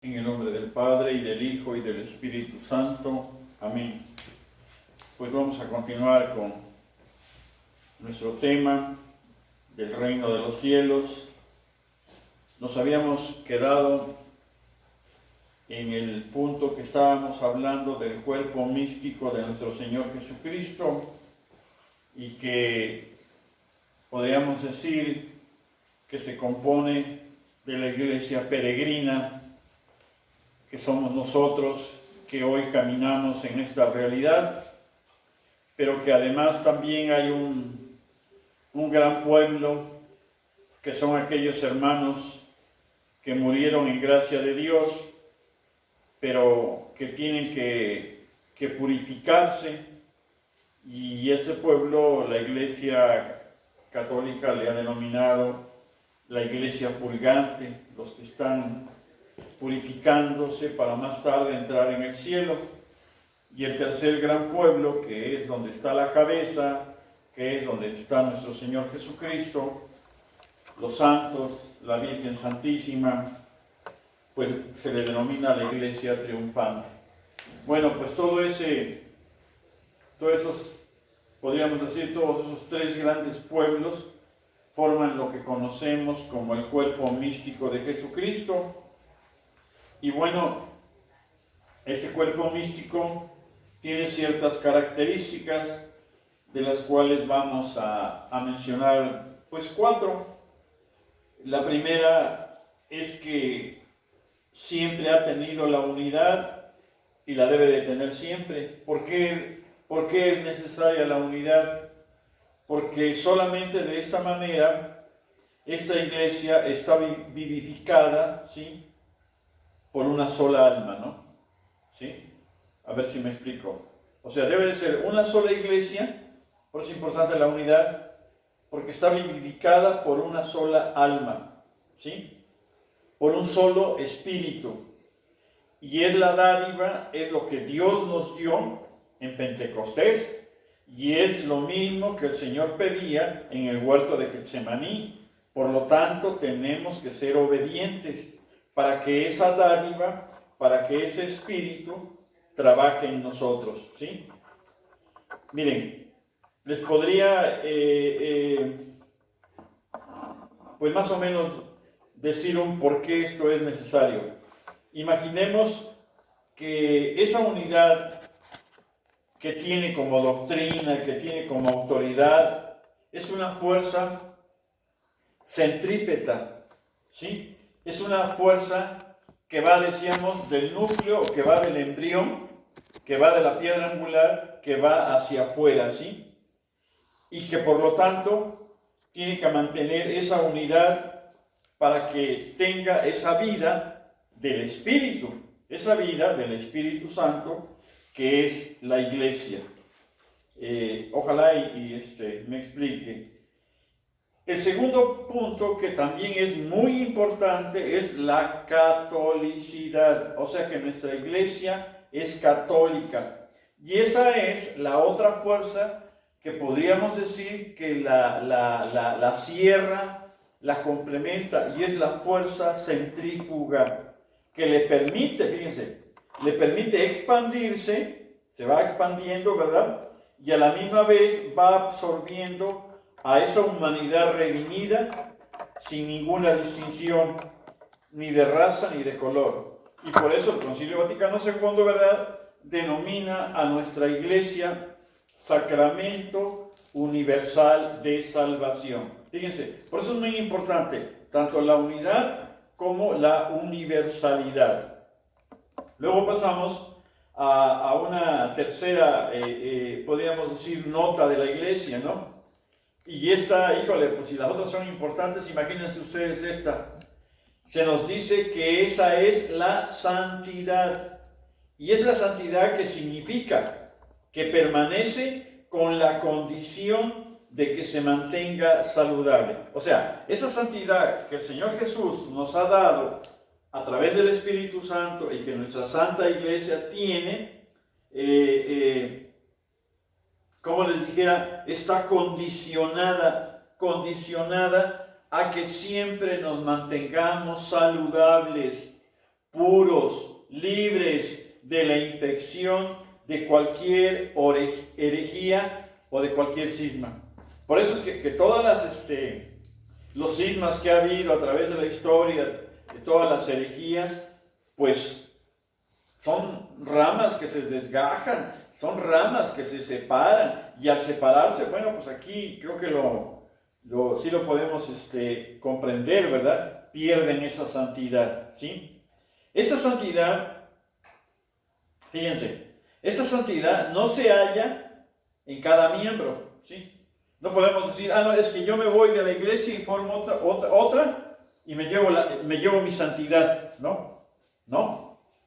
En el nombre del Padre, y del Hijo, y del Espíritu Santo. Amén. Pues vamos a continuar con nuestro tema del reino de los cielos. Nos habíamos quedado en el punto que estábamos hablando del cuerpo místico de nuestro Señor Jesucristo, y que podríamos decir que se compone de la iglesia peregrina, que somos nosotros que hoy caminamos en esta realidad, pero que además también hay un gran pueblo, que son aquellos hermanos que murieron en gracia de Dios, pero que tienen que purificarse, y ese pueblo la Iglesia Católica le ha denominado la Iglesia purgante, los que están purificándose para más tarde entrar en el cielo. Y el tercer gran pueblo, que es donde está la cabeza, que es donde está nuestro Señor Jesucristo, los santos, la Virgen Santísima, pues se le denomina la Iglesia triunfante. Bueno, pues todos esos, podríamos decir, todos esos tres grandes pueblos forman lo que conocemos como el cuerpo místico de Jesucristo. Y bueno, este cuerpo místico tiene ciertas características, de las cuales vamos a mencionar pues 4. La primera es que siempre ha tenido la unidad y la debe de tener siempre. ¿Por qué es necesaria la unidad? Porque solamente de esta manera esta iglesia está vivificada, ¿sí?, por una sola alma, ¿no? ¿Sí? A ver si me explico. O sea, debe de ser una sola iglesia, por eso es importante la unidad, porque está vivificada por una sola alma, ¿sí? Por un solo espíritu. Y es la dádiva, es lo que Dios nos dio en Pentecostés, y es lo mismo que el Señor pedía en el huerto de Getsemaní. Por lo tanto, tenemos que ser obedientes para que esa dádiva, para que ese espíritu trabaje en nosotros, ¿sí? Miren, les podría, pues más o menos decir un por qué esto es necesario. Imaginemos que esa unidad que tiene como doctrina, que tiene como autoridad, es una fuerza centrípeta, ¿sí? Es una fuerza que va, decíamos, del núcleo, que va del embrión, que va de la piedra angular, que va hacia afuera, ¿sí? Y que por lo tanto tiene que mantener esa unidad para que tenga esa vida del Espíritu, esa vida del Espíritu Santo, que es la iglesia. Ojalá me explique. El segundo punto, que también es muy importante, es la catolicidad. O sea que nuestra iglesia es católica. Y esa es la otra fuerza que podríamos decir que la cierra, la complementa, y es la fuerza centrífuga, que le permite, fíjense, le permite expandirse, se va expandiendo, ¿verdad? Y a la misma vez va absorbiendo a esa humanidad redimida sin ninguna distinción, ni de raza ni de color. Y por eso el Concilio Vaticano II, ¿verdad?, denomina a nuestra iglesia sacramento universal de salvación. Fíjense, por eso es muy importante tanto la unidad como la universalidad. Luego pasamos a una tercera, podríamos decir, nota de la iglesia, ¿no? Y esta, híjole, pues si las otras son importantes, imagínense ustedes esta. Se nos dice que esa es la santidad. Y es la santidad que significa que permanece con la condición de que se mantenga saludable. O sea, esa santidad que el Señor Jesús nos ha dado a través del Espíritu Santo, y que nuestra Santa Iglesia tiene, como les dijera, está condicionada a que siempre nos mantengamos saludables, puros, libres de la infección de cualquier herejía o de cualquier cisma. Por eso es que todas los cismas que ha habido a través de la historia, de todas las herejías, pues son ramas que se desgajan, son ramas que se separan, y al separarse, bueno, pues aquí creo que sí lo podemos comprender, ¿verdad? Pierden esa santidad, ¿sí? Esta santidad, fíjense, esta santidad no se halla en cada miembro, ¿sí? No podemos decir, no, es que yo me voy de la iglesia y formo otra y me llevo mi santidad. No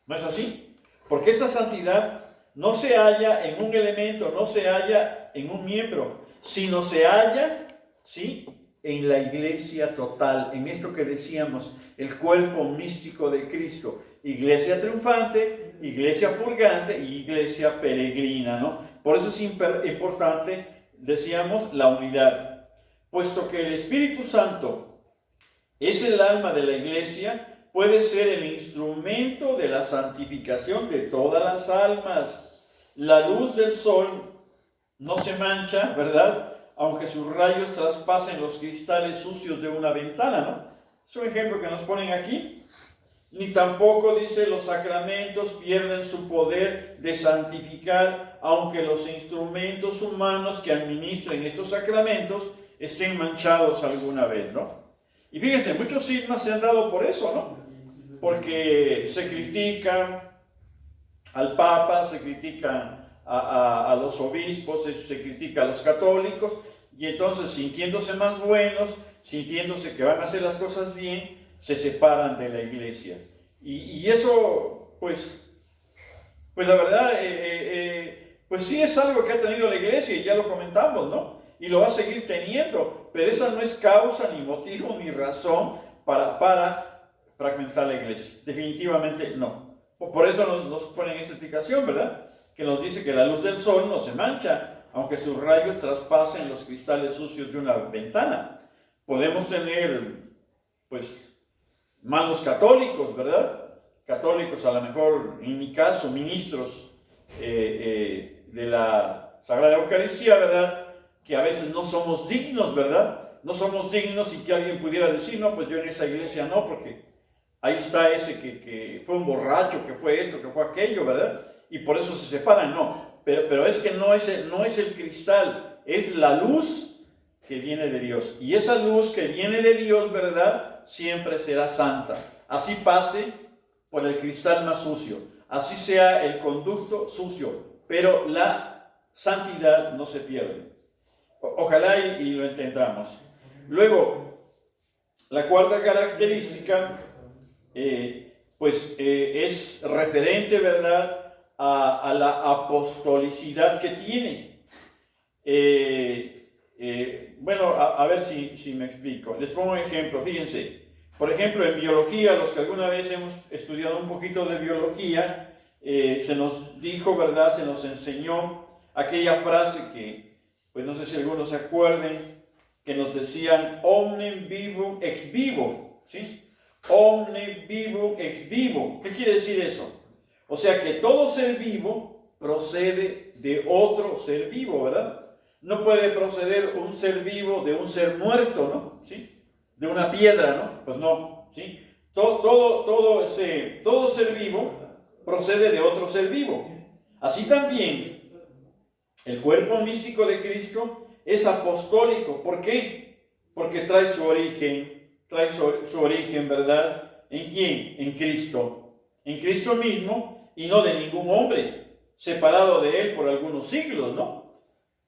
es así. Porque esta santidad no se halla en un elemento, no se halla en un miembro, sino se halla, ¿sí?, en la iglesia total, en esto que decíamos, el cuerpo místico de Cristo. Iglesia triunfante, iglesia purgante y iglesia peregrina, ¿no? Por eso es importante, decíamos, la unidad. Puesto que el Espíritu Santo es el alma de la iglesia, puede ser el instrumento de la santificación de todas las almas. La luz del sol no se mancha, ¿verdad?, aunque sus rayos traspasen los cristales sucios de una ventana, ¿no? Es un ejemplo que nos ponen aquí. Ni tampoco, dice, los sacramentos pierden su poder de santificar, aunque los instrumentos humanos que administren estos sacramentos estén manchados alguna vez, ¿no? Y fíjense, muchos cismas se han dado por eso, ¿no? Porque se critican al Papa, se critican a los obispos, se critica a los católicos, y entonces, sintiéndose más buenos, sintiéndose que van a hacer las cosas bien, se separan de la iglesia. Y eso, pues la verdad, pues sí es algo que ha tenido la iglesia, y ya lo comentamos, ¿no? Y lo va a seguir teniendo, pero esa no es causa, ni motivo, ni razón para fragmentar la iglesia. Definitivamente no. Por eso nos ponen esta explicación, ¿verdad?, que nos dice que la luz del sol no se mancha, aunque sus rayos traspasen los cristales sucios de una ventana. Podemos tener, pues, malos católicos, ¿verdad? Católicos, a lo mejor, en mi caso, ministros de la Sagrada Eucaristía, ¿verdad?, que a veces no somos dignos, ¿verdad? No somos dignos, y que alguien pudiera decir, no, pues yo en esa iglesia no, porque ahí está ese que fue un borracho, que fue esto, que fue aquello, ¿verdad? Y por eso se separan. No, pero es que no es el cristal, es la luz que viene de Dios. Y esa luz que viene de Dios, ¿verdad?, siempre será santa. Así pase por el cristal más sucio, así sea el conducto sucio, pero la santidad no se pierde. Ojalá y lo entendamos. Luego, la cuarta característica, es referente, ¿verdad?, a la apostolicidad que tiene. Bueno, a ver si me explico. Les pongo un ejemplo, fíjense. Por ejemplo, en biología, los que alguna vez hemos estudiado un poquito de biología, se nos dijo, ¿verdad?, se nos enseñó aquella frase que, pues no sé si algunos se acuerden, que nos decían omnem vivum ex vivo, ¿sí? Omne vivum ex vivo. ¿Qué quiere decir eso? O sea que todo ser vivo procede de otro ser vivo, ¿verdad? No puede proceder un ser vivo de un ser muerto, ¿no? ¿Sí? De una piedra, ¿no? Pues no, ¿sí? Todo ser vivo procede de otro ser vivo. Así también, el cuerpo místico de Cristo es apostólico. ¿Por qué? Porque trae su origen, ¿verdad? ¿En quién? En Cristo. En Cristo mismo, y no de ningún hombre, separado de él por algunos siglos, ¿no?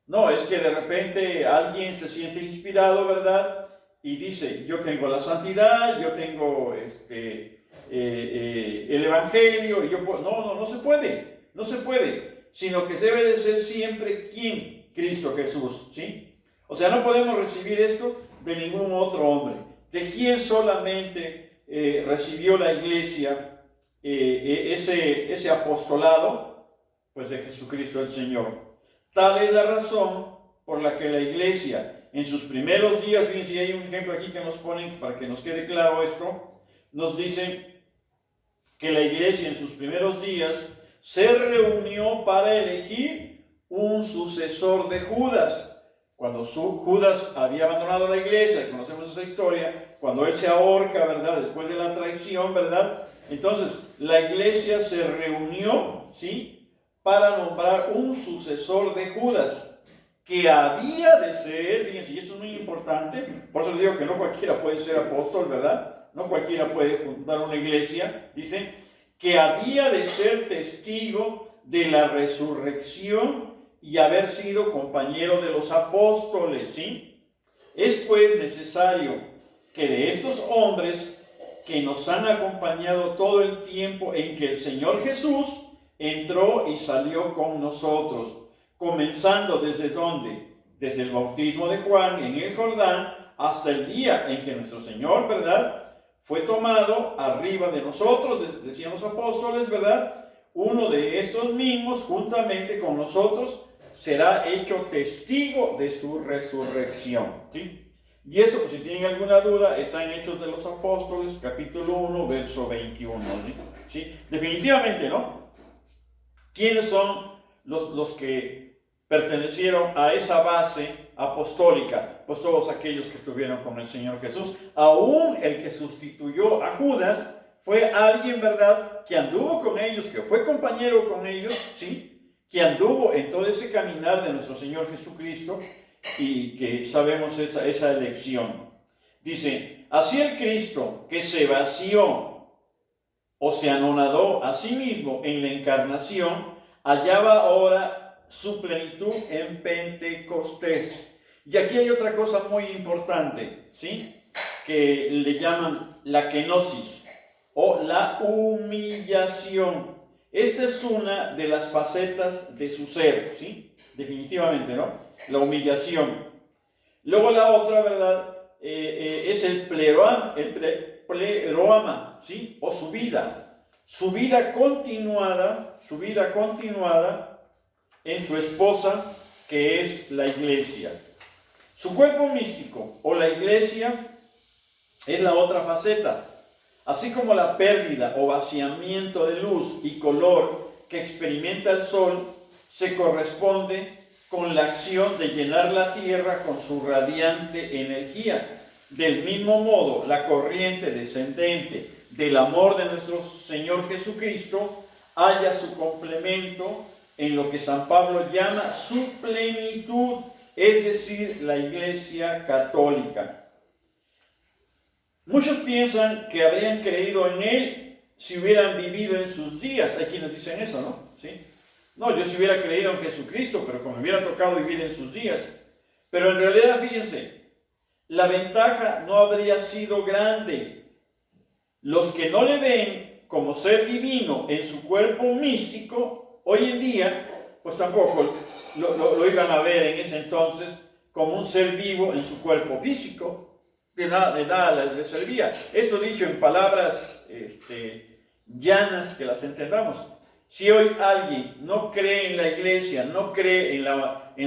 No, es que de repente alguien se siente inspirado, ¿verdad?, y dice, yo tengo la santidad, yo tengo el evangelio, y yo puedo. No se puede, sino que debe de ser siempre, ¿quién? Cristo Jesús, ¿sí? O sea, no podemos recibir esto de ningún otro hombre. ¿De quién solamente recibió la iglesia ese apostolado? Pues de Jesucristo el Señor. Tal es la razón por la que la iglesia en sus primeros días, fíjense, y hay un ejemplo aquí que nos ponen para que nos quede claro esto, nos dice que la iglesia en sus primeros días se reunió para elegir un sucesor de Judas. Cuando Judas había abandonado la iglesia, conocemos esa historia, cuando él se ahorca, ¿verdad? Después de la traición, ¿verdad? Entonces, la iglesia se reunió, ¿sí? Para nombrar un sucesor de Judas, que había de ser, fíjense, y eso es muy importante, por eso les digo que no cualquiera puede ser apóstol, ¿verdad? No cualquiera puede fundar una iglesia, dice, que había de ser testigo de la resurrección y haber sido compañero de los apóstoles, ¿sí? Es pues necesario que de estos hombres que nos han acompañado todo el tiempo en que el Señor Jesús entró y salió con nosotros, comenzando desde ¿dónde? Desde el bautismo de Juan en el Jordán hasta el día en que nuestro Señor, ¿verdad?, fue tomado arriba de nosotros, decían los apóstoles, ¿verdad? Uno de estos mismos, juntamente con nosotros, será hecho testigo de su resurrección, ¿sí? Y eso, pues, si tienen alguna duda, está en Hechos de los Apóstoles, capítulo 1, verso 21, ¿sí? Definitivamente, ¿no? ¿Quiénes son los que pertenecieron a esa base apostólica? Pues todos aquellos que estuvieron con el Señor Jesús. Aún el que sustituyó a Judas fue alguien, ¿verdad?, que anduvo con ellos, que fue compañero con ellos, ¿sí?, que anduvo en todo ese caminar de nuestro Señor Jesucristo y que sabemos esa elección. Dice, así el Cristo que se vació o se anonadó a sí mismo en la encarnación, hallaba ahora su plenitud en Pentecostés. Y aquí hay otra cosa muy importante, ¿sí?, que le llaman la kenosis o la humillación. Esta es una de las facetas de su ser, ¿sí? Definitivamente, ¿no? La humillación. Luego la otra, ¿verdad?, es el pleroma, ¿sí? O su vida continuada en su esposa, que es la iglesia. Su cuerpo místico o la iglesia es la otra faceta. Así como la pérdida o vaciamiento de luz y color que experimenta el sol se corresponde con la acción de llenar la tierra con su radiante energía. Del mismo modo, la corriente descendente del amor de nuestro Señor Jesucristo halla su complemento en lo que San Pablo llama su plenitud, es decir, la Iglesia católica. Muchos piensan que habrían creído en Él si hubieran vivido en sus días. Hay quienes dicen eso, ¿no? ¿Sí? No, yo si hubiera creído en Jesucristo, pero como me hubiera tocado vivir en sus días. Pero en realidad, fíjense, la ventaja no habría sido grande. Los que no le ven como ser divino en su cuerpo místico, hoy en día, pues tampoco lo iban a ver en ese entonces como un ser vivo en su cuerpo físico. De nada le servía. Eso dicho en palabras llanas que las entendamos. Si hoy alguien no cree en la iglesia, no cree en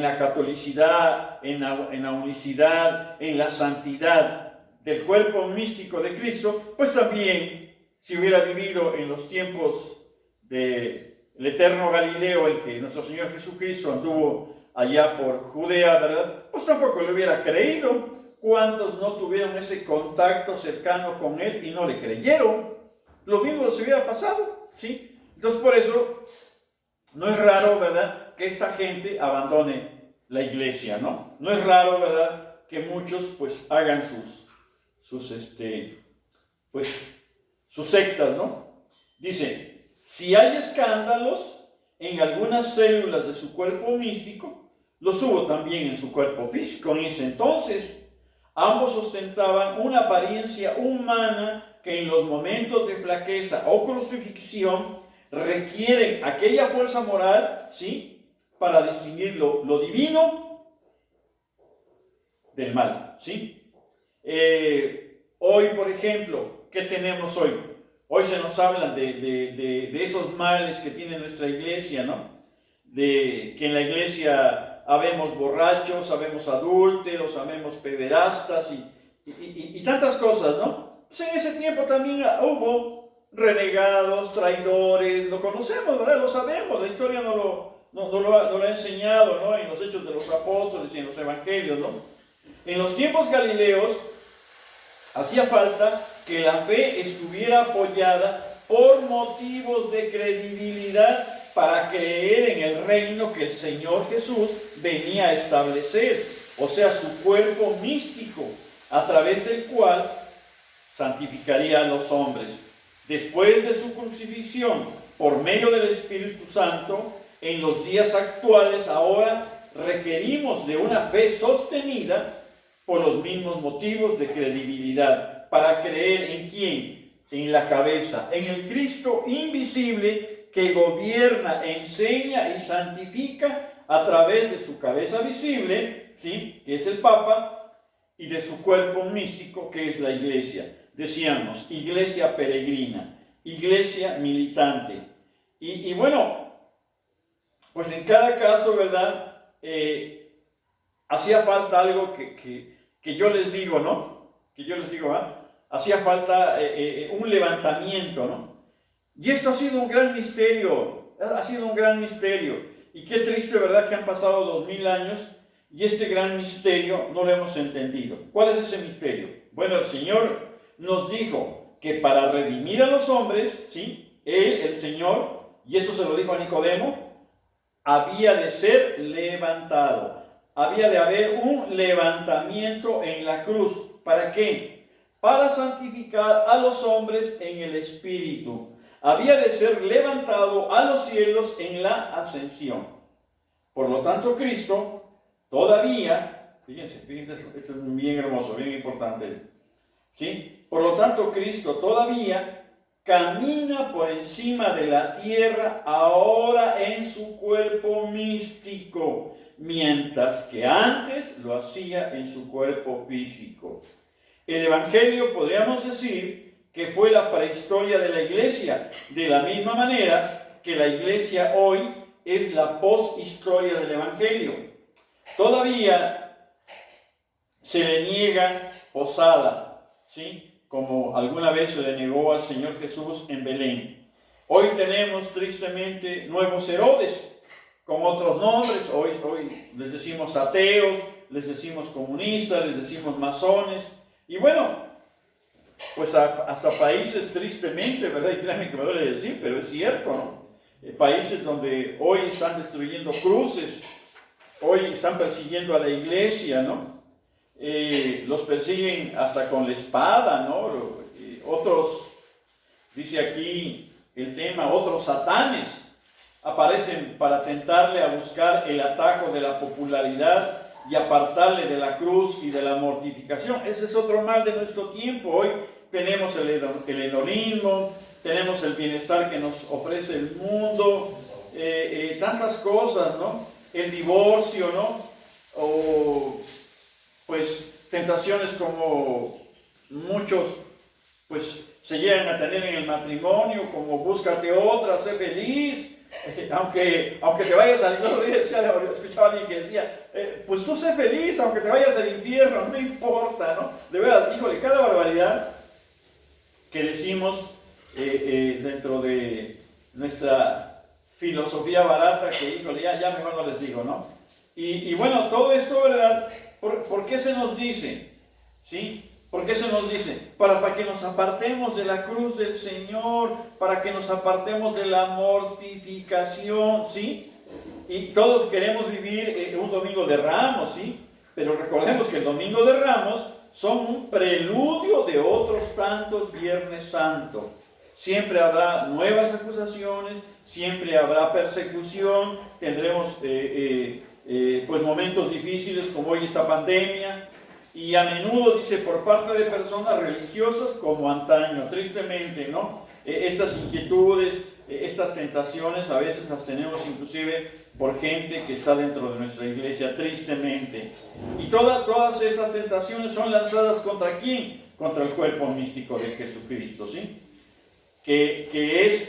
la catolicidad, en la unicidad, en la santidad del cuerpo místico de Cristo, pues también, si hubiera vivido en los tiempos del eterno Galileo, en que nuestro Señor Jesucristo anduvo allá por Judea, ¿verdad?, pues tampoco le hubiera creído. ¿Cuántos no tuvieron ese contacto cercano con Él y no le creyeron? Lo mismo les hubiera pasado, ¿sí? Entonces, por eso, no es raro, ¿verdad?, que esta gente abandone la iglesia, ¿no? No es raro, ¿verdad?, que muchos, pues, hagan sus sectas, ¿no? Dice, si hay escándalos en algunas células de su cuerpo místico, los hubo también en su cuerpo físico. En ese entonces, ambos ostentaban una apariencia humana que en los momentos de flaqueza o crucifixión requieren aquella fuerza moral, ¿sí?, para distinguir lo divino del mal, ¿sí? Hoy, por ejemplo, ¿qué tenemos hoy? Hoy se nos habla de esos males que tiene nuestra iglesia, ¿no? De que en la iglesia habemos borrachos, habemos adúlteros, habemos pederastas y tantas cosas, ¿no? Pues en ese tiempo también hubo renegados, traidores, lo conocemos, ¿verdad? Lo sabemos, la historia no lo ha enseñado, ¿no? En los Hechos de los Apóstoles y en los Evangelios, ¿no? En los tiempos galileos hacía falta que la fe estuviera apoyada por motivos de credibilidad para creer en el reino que el Señor Jesús venía a establecer, o sea, su cuerpo místico, a través del cual santificaría a los hombres. Después de su crucifixión, por medio del Espíritu Santo, en los días actuales ahora requerimos de una fe sostenida por los mismos motivos de credibilidad, para creer en quién, en la cabeza, en el Cristo invisible que gobierna, enseña y santifica a través de su cabeza visible, ¿sí?, que es el Papa, y de su cuerpo místico, que es la Iglesia. Decíamos, iglesia peregrina, iglesia militante. Y bueno, pues en cada caso, ¿verdad? Hacía falta algo que yo les digo, ¿no? Que yo les digo, hacía falta un levantamiento, ¿no? Y esto ha sido un gran misterio, ha sido un gran misterio. Y qué triste, ¿verdad?, que han pasado 2000 años y este gran misterio no lo hemos entendido. ¿Cuál es ese misterio? Bueno, el Señor nos dijo que para redimir a los hombres, ¿sí?, Él, el Señor, y eso se lo dijo a Nicodemo, había de ser levantado. Había de haber un levantamiento en la cruz. ¿Para qué? Para santificar a los hombres en el Espíritu. Había de ser levantado a los cielos en la ascensión. Por lo tanto, Cristo todavía, fíjense, esto es bien hermoso, bien importante, ¿sí? Por lo tanto, Cristo todavía camina por encima de la tierra ahora en su cuerpo místico, mientras que antes lo hacía en su cuerpo físico. El Evangelio, podríamos decir, que fue la prehistoria de la Iglesia, de la misma manera que la Iglesia hoy es la poshistoria del Evangelio. Todavía se le niega posada, ¿sí?, como alguna vez se le negó al Señor Jesús en Belén. Hoy tenemos tristemente nuevos Herodes, con otros nombres. Hoy les decimos ateos, les decimos comunistas, les decimos masones. Y bueno, pues hasta países tristemente, ¿verdad? Y créanme que me duele decir, pero es cierto, ¿no? Países donde hoy están destruyendo cruces, hoy están persiguiendo a la iglesia, ¿no? Los persiguen hasta con la espada, ¿no? Otros, dice aquí el tema, otros satanes aparecen para tentarle a buscar el atajo de la popularidad y apartarle de la cruz y de la mortificación. Ese es otro mal de nuestro tiempo. Hoy tenemos el hedonismo, tenemos el bienestar que nos ofrece el mundo, tantas cosas, ¿no? El divorcio, ¿no? O pues tentaciones como muchos pues se llegan a tener en el matrimonio, como búscate otra, sé feliz, aunque te vayas al infierno. Escuchaba a alguien que decía, pues tú sé feliz aunque te vayas al infierno, no me importa, ¿no? De verdad, híjole, cada barbaridad que decimos dentro de nuestra filosofía barata, que híjole, ya mejor no les digo, ¿no? Y bueno, todo esto, ¿verdad? ¿Por qué se nos dice? ¿Sí? ¿Por qué se nos dice? Para que nos apartemos de la cruz del Señor, para que nos apartemos de la mortificación, ¿sí? Y todos queremos vivir un domingo de Ramos, ¿sí? Pero recordemos que el domingo de Ramos son un preludio de otros tantos Viernes Santo. Siempre habrá nuevas acusaciones, siempre habrá persecución, tendremos pues momentos difíciles como hoy esta pandemia, y a menudo, dice, por parte de personas religiosas como antaño, tristemente, ¿no? Estas inquietudes, estas tentaciones a veces las tenemos inclusive por gente que está dentro de nuestra iglesia, tristemente. Y todas estas tentaciones son lanzadas ¿contra quién? Contra el cuerpo místico de Jesucristo, ¿sí? Que es,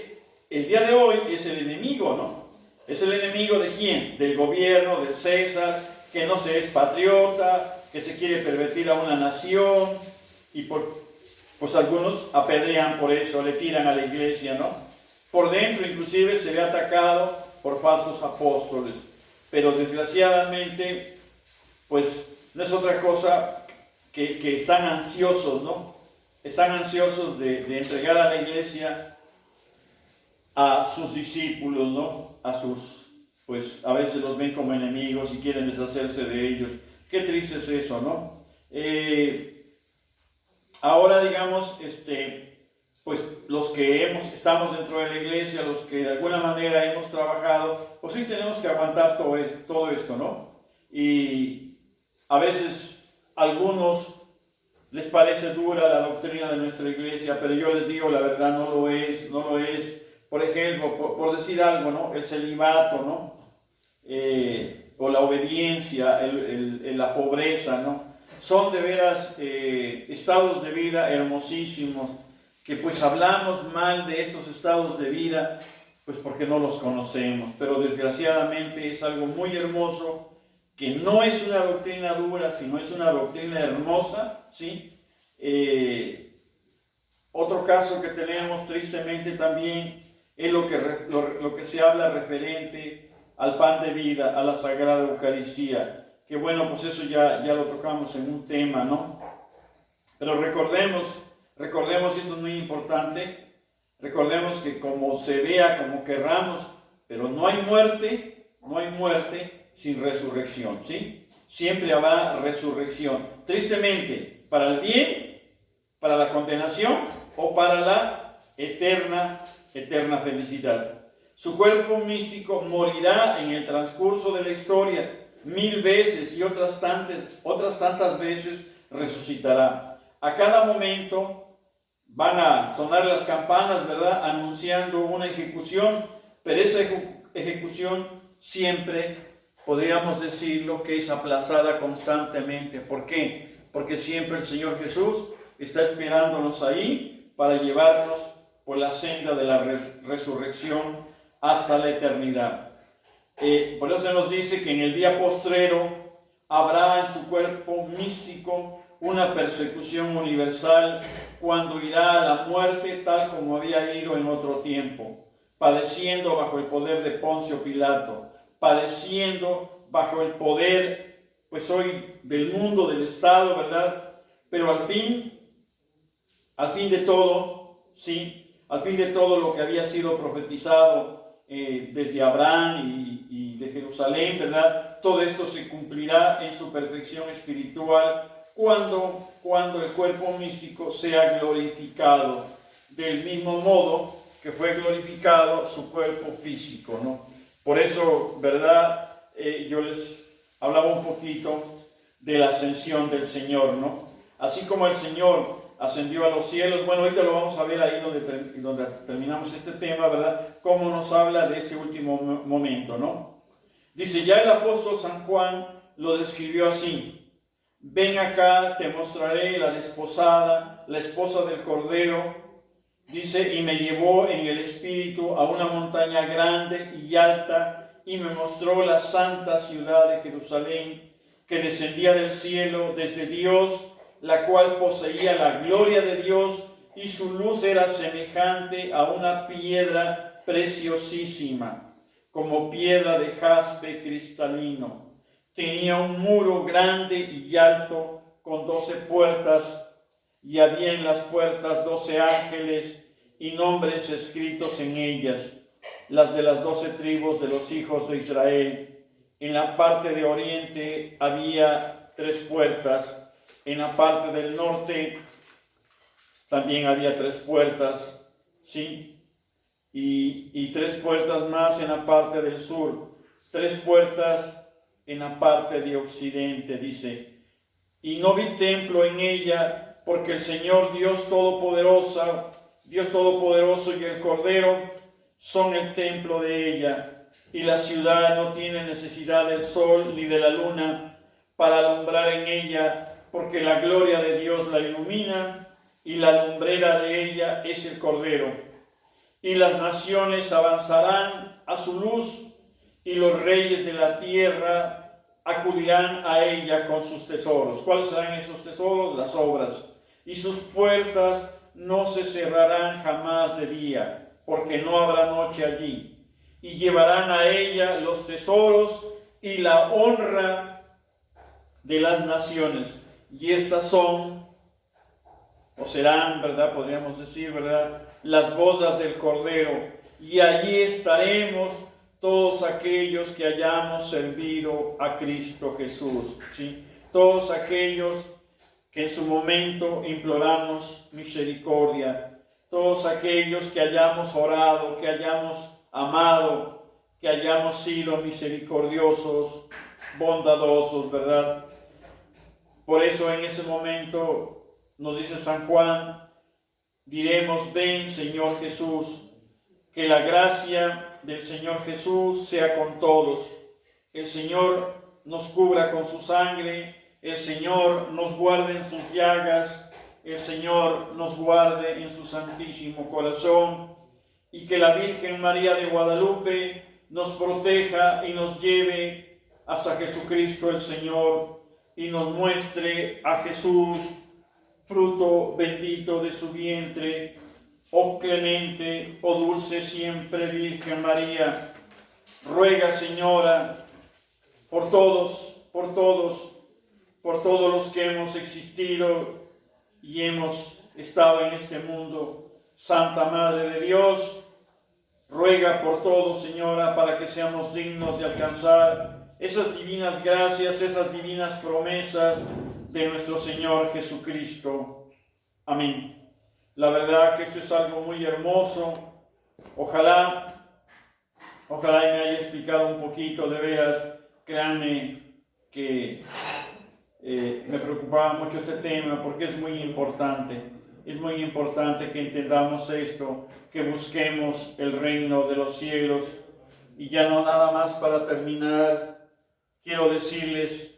el día de hoy, es el enemigo, ¿no? ¿Es el enemigo de quién? Del gobierno, del César, que no se es patriota, que se quiere pervertir a una nación, y por pues algunos apedrean por eso, le tiran a la iglesia, ¿no? Por dentro inclusive se ve atacado por falsos apóstoles, pero desgraciadamente, pues no es otra cosa que están ansiosos, ¿no? Están ansiosos de entregar a la iglesia a sus discípulos, ¿no? Pues a veces los ven como enemigos y quieren deshacerse de ellos. Qué triste es eso, ¿no? Ahora, digamos, pues los que estamos dentro de la iglesia, los que de alguna manera hemos trabajado, pues sí tenemos que aguantar todo esto, ¿no? Y a veces a algunos les parece dura la doctrina de nuestra iglesia, pero yo les digo la verdad, no lo es. Por ejemplo, por decir algo, ¿no? El celibato, ¿no? O la obediencia, la pobreza, ¿no? Son de veras estados de vida hermosísimos, que pues hablamos mal de estos estados de vida, pues porque no los conocemos, pero desgraciadamente es algo muy hermoso, que no es una doctrina dura, sino es una doctrina hermosa, ¿sí? Otro caso que tenemos tristemente también es lo que se habla referente al pan de vida, a la Sagrada Eucaristía, que bueno, pues eso ya lo tocamos en un tema, ¿no? Pero recordemos, y esto es muy importante, recordemos que como se vea, como querramos, pero no hay muerte sin resurrección, ¿sí? Siempre habrá resurrección. Tristemente, para el bien, para la condenación o para la eterna felicidad. Su cuerpo místico morirá en el transcurso de la historia 1000 veces y otras tantas veces resucitará. A cada momento van a sonar las campanas, ¿verdad? Anunciando una ejecución, pero esa ejecución siempre, podríamos decirlo, que es aplazada constantemente. ¿Por qué? Porque siempre el Señor Jesús está esperándonos ahí para llevarnos por la senda de la resurrección hasta la eternidad. Por eso se nos dice que en el día postrero habrá en su cuerpo místico una persecución universal, cuando irá a la muerte tal como había ido en otro tiempo, padeciendo bajo el poder de Poncio Pilato, padeciendo bajo el poder, pues hoy, del mundo, del Estado, ¿verdad? Pero al fin de todo, sí, al fin de todo lo que había sido profetizado desde Abraham y de Jerusalén, ¿verdad? Todo esto se cumplirá en su perfección espiritual cuando el cuerpo místico sea glorificado, del mismo modo que fue glorificado su cuerpo físico, ¿no? Por eso, ¿verdad? Yo les hablaba un poquito de la ascensión del Señor, ¿no? Así como el Señor ascendió a los cielos. Bueno, ahorita lo vamos a ver ahí donde terminamos este tema, ¿verdad? Cómo nos habla de ese último momento, ¿no? Dice, ya el apóstol San Juan lo describió así: ven acá, te mostraré la desposada, la esposa del Cordero. Dice, y me llevó en el espíritu a una montaña grande y alta, y me mostró la santa ciudad de Jerusalén, que descendía del cielo desde Dios, la cual poseía la gloria de Dios, y su luz era semejante a una piedra preciosísima, como piedra de jaspe cristalino. Tenía un muro grande y alto, con 12 puertas, y había en las puertas 12 ángeles, y nombres escritos en ellas, las de las 12 tribus de los hijos de Israel. En la parte de oriente había 3 puertas, en la parte del norte también había 3 puertas, ¿sí? Y 3 puertas más en la parte del sur, 3 puertas en la parte de occidente, dice. Y no vi templo en ella, porque el Señor Dios Todopoderoso y el Cordero son el templo de ella, y la ciudad no tiene necesidad del sol ni de la luna para alumbrar en ella, porque la gloria de Dios la ilumina, y la lumbrera de ella es el Cordero. Y las naciones avanzarán a su luz, y los reyes de la tierra acudirán a ella con sus tesoros. ¿Cuáles serán esos tesoros? Las obras. y sus puertas no se cerrarán jamás de día, porque no habrá noche allí. Y llevarán a ella los tesoros y la honra de las naciones. Y estas son, o serán, ¿verdad? Podríamos decir, ¿verdad? Las bodas del Cordero. Y allí estaremos todos aquellos que hayamos servido a Cristo Jesús, ¿sí? Todos aquellos que en su momento imploramos misericordia, todos aquellos que hayamos orado, que hayamos amado, que hayamos sido misericordiosos, bondadosos, ¿verdad? Por eso en ese momento nos dice San Juan, diremos, ven Señor Jesús, que la gracia del Señor Jesús sea con todos. El Señor nos cubra con su sangre, el Señor nos guarde en sus llagas, el Señor nos guarde en su santísimo corazón, y que la Virgen María de Guadalupe nos proteja y nos lleve hasta Jesucristo el Señor, y nos muestre a Jesús, fruto bendito de su vientre. Oh clemente, oh dulce siempre Virgen María, ruega, Señora, por todos los que hemos existido y hemos estado en este mundo. Santa Madre de Dios, ruega por todos, Señora, para que seamos dignos de alcanzar esas divinas gracias, esas divinas promesas de nuestro Señor Jesucristo. Amén. La verdad que esto es algo muy hermoso. Ojalá y me haya explicado un poquito, de veras. Créanme que me preocupaba mucho este tema porque es muy importante. Es muy importante que entendamos esto, que busquemos el reino de los cielos. Y ya no nada más para terminar, quiero decirles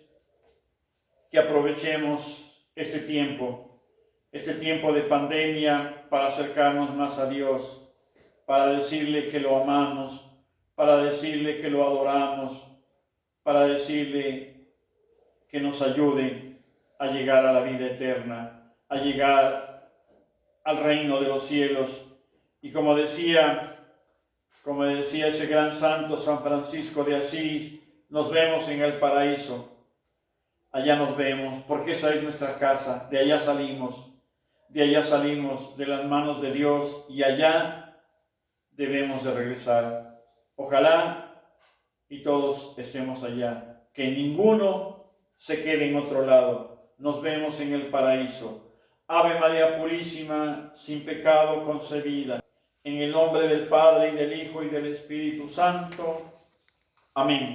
que aprovechemos este tiempo de pandemia para acercarnos más a Dios, para decirle que lo amamos, para decirle que lo adoramos, para decirle que nos ayude a llegar a la vida eterna, a llegar al reino de los cielos. Y como decía ese gran santo San Francisco de Asís, nos vemos en el paraíso. Allá nos vemos, porque esa es nuestra casa, de allá salimos de las manos de Dios y allá debemos de regresar. Ojalá y todos estemos allá, que ninguno se quede en otro lado. Nos vemos en el paraíso. Ave María Purísima, sin pecado concebida. En el nombre del Padre, y del Hijo, y del Espíritu Santo. Amén.